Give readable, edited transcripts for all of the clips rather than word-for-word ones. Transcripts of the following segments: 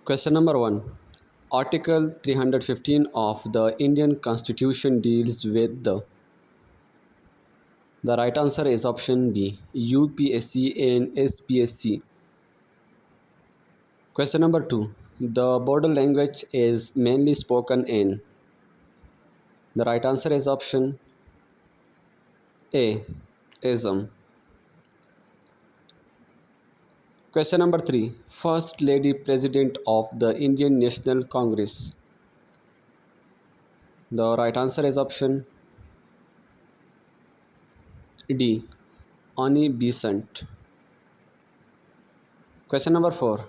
Question number 1. Article 315 of the Indian Constitution deals with the right answer is option B, UPSC and SPSC. Question number 2. The border language is mainly spoken in. The right answer is option A, Ism. Question number 3. First Lady President of the Indian National Congress. The right answer is option D, Annie Besant. Question number 4.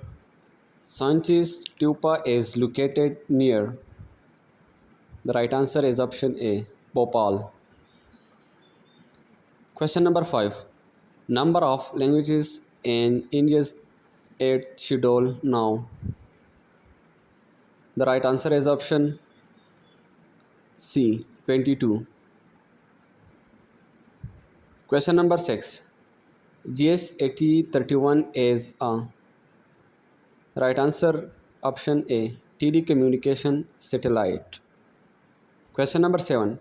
Sanchi's Stupa is located near. The right answer is option A, Bhopal. Question number 5. Number of languages in India's 8th schedule now. The right answer is option C, 22. Question number 6. GS 8031 is a. Right answer option A, telecommunication satellite. Question number 7.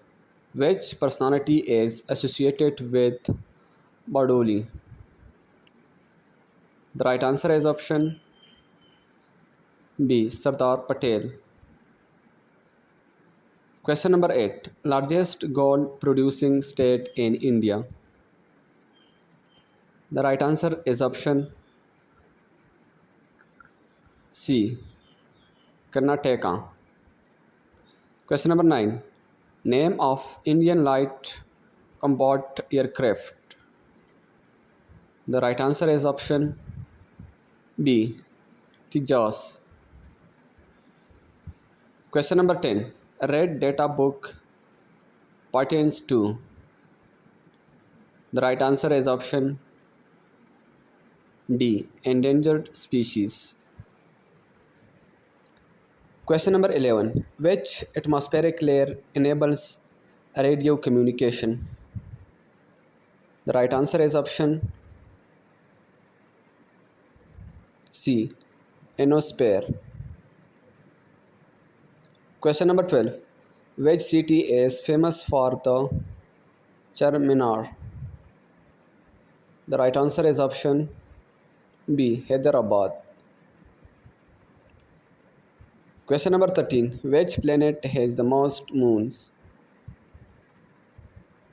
Which personality is associated with Bardoli? The right answer is option B, Sardar Patel. Question number 8. Largest gold producing state in India. The right answer is option C, Karnataka. Question number 9. Name of Indian light combat aircraft. The right answer is option B, Tejas. Question number 10. Red data book pertains to. The right answer is option D, endangered species. Question number 11. Which atmospheric layer enables radio communication? The right answer is option C, ionosphere. Question number 12. Which city is famous for the Charminar? The right answer is option B, Hyderabad. Question number 13. Which planet has the most moons?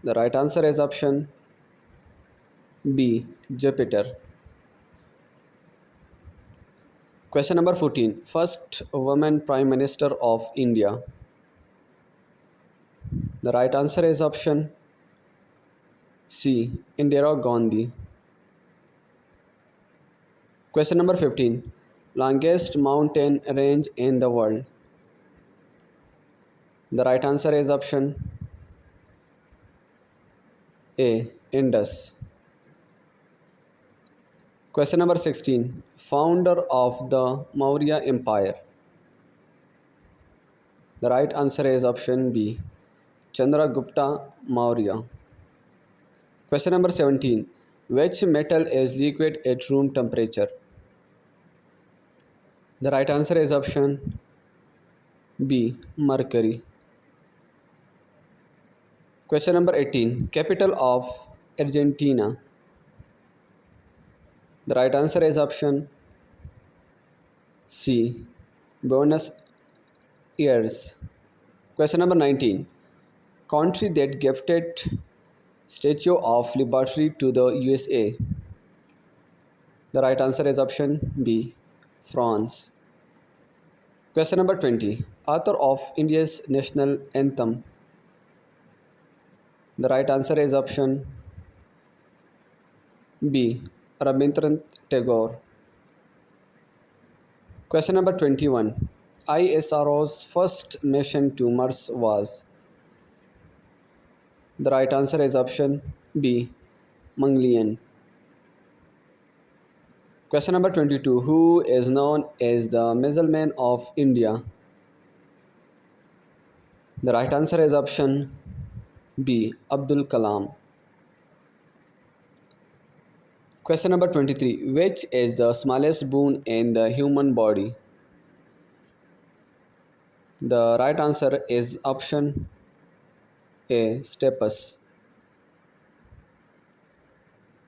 The right answer is option B, Jupiter. Question number 14. First woman Prime Minister of India. The right answer is option C, Indira Gandhi. Question number 15. Longest mountain range in the world. The right answer is option A, Indus. Question number 16. Founder of the Maurya Empire. The right answer is option B, Chandragupta Maurya. Question number 17. Which metal is liquid at room temperature? The right answer is option B, mercury. Question number 18. Capital of Argentina. The right answer is option C, Buenos Aires. Question number 19. Country that gifted Statue of Liberty to the USA. The right answer is option B, France. Question number 20. Author of India's national anthem. The right answer is option B, Rabindranath Tagore. Question number 21. ISRO's first mission to Mars was. The right answer is option B, Mangalyaan. Question number 22. Who is known as the missile man of India? The right answer is option B, Abdul Kalam. Question number 23. Which is the smallest bone in the human body? The right answer is option A, Stepus.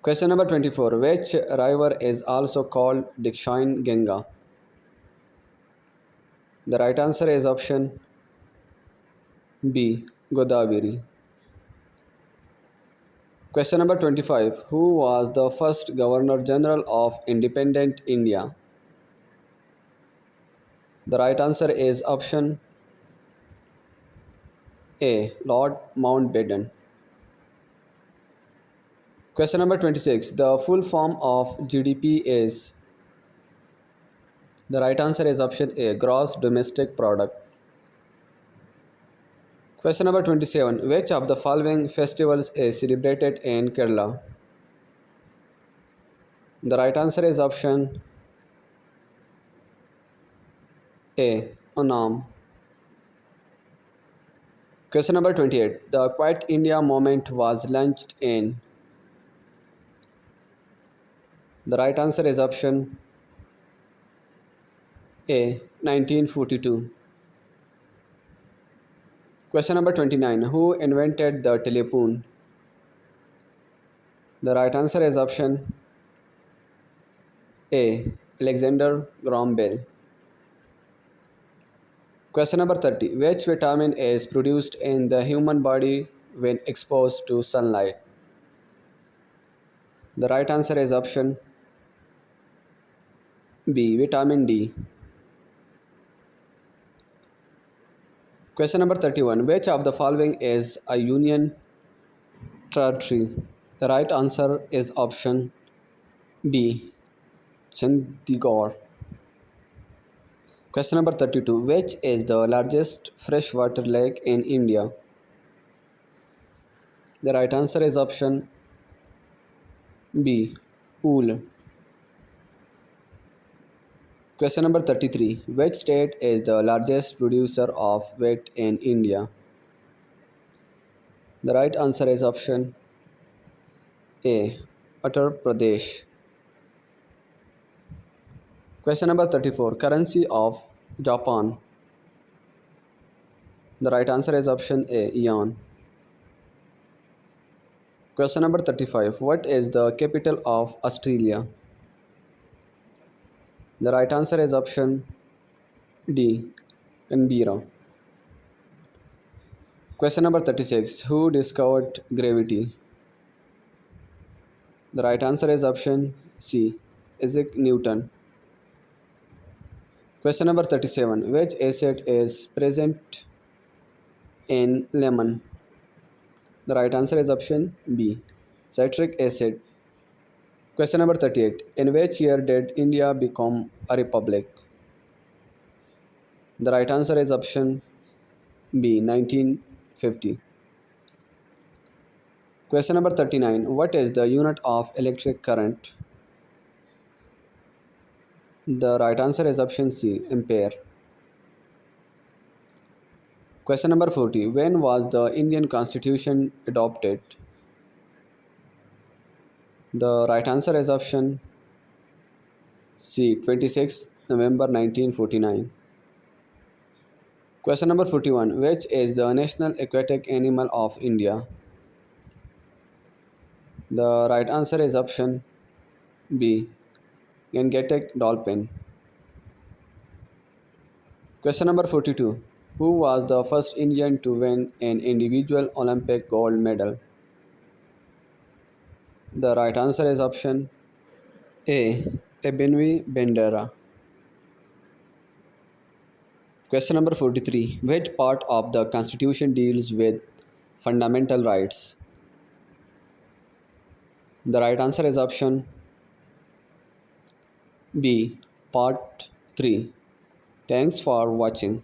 Question number 24. Which river is also called Dakshin Ganga? The right answer is option B, Godavari. Question number 25. Who was the first Governor General of Independent India? The right answer is option A, Lord Mountbatten. Question number 26. The full form of GDP is? The right answer is option A, Gross Domestic Product. Question number 27. Which of the following festivals is celebrated in Kerala? The right answer is option A, Onam. Question number 28. The Quiet India movement was launched in? The right answer is option A, 1942. Question number 29. Who invented the telephone? The right answer is option A, Alexander Graham Bell. Question number 30. Which vitamin is produced in the human body when exposed to sunlight? The right answer is option B, vitamin D. Question number 31. Which of the following is a union territory? The right answer is option B, Chandigarh. Question number 32. Which is the largest freshwater lake in India? The right answer is option B, Ool. Question number 33. Which state is the largest producer of wheat in India? The right answer is option A, Uttar Pradesh. Question number 34. Currency of Japan. The right answer is option A, Yen. Question number 35. What is the capital of Australia? The right answer is option D, Canberra. Question number 36. Who discovered gravity? The right answer is option C, Isaac Newton. Question number 37. Which acid is present in lemon? The right answer is option B, citric acid. Question number 38. In which year did India become a republic? The right answer is option B, 1950. Question number 39. What is the unit of electric current? The right answer is option C, ampere. Question number 40. When was the Indian Constitution adopted? The right answer is option C, 26 November 1949. Question number 41. Which is the national aquatic animal of India? The right answer is option B, Gangetic dolphin. Question number 42. Who was the first Indian to win an individual Olympic gold medal? The right answer is option A, Abhinvi Bendera. Question number 43. Which part of the Constitution deals with fundamental rights? The right answer is option B, Part 3. Thanks for watching.